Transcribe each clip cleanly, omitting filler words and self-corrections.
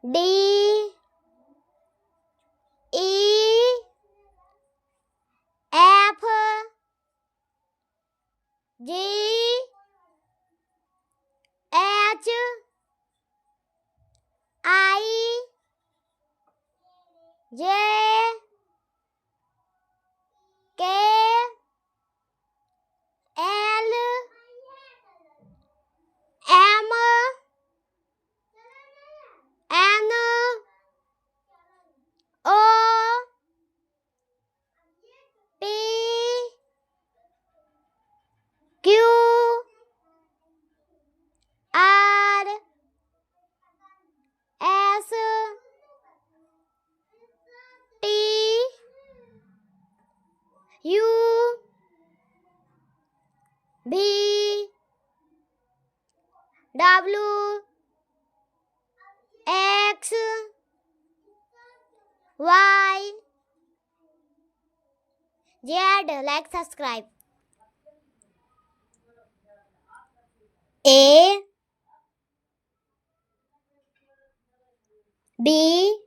D E F G H I J K L M N O P Q R S T U V W X Y Z. Like, subscribe. A B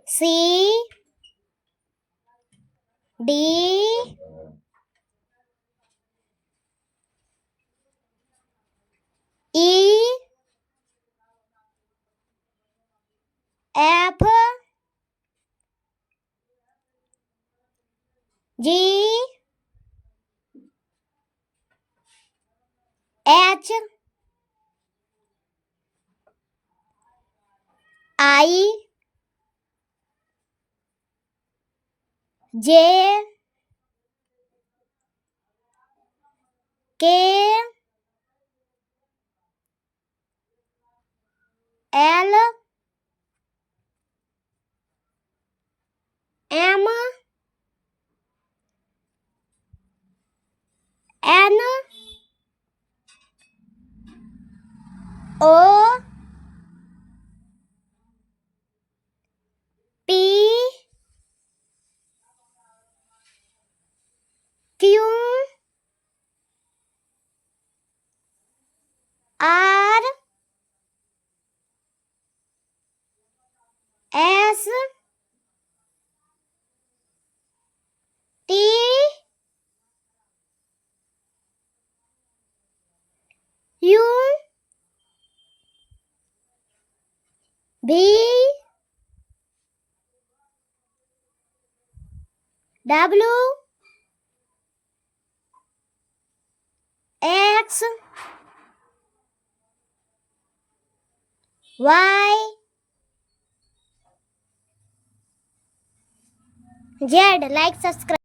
C D E F G H I J K L M N O P Q R S T U V W X Y Z. Like, subscribe.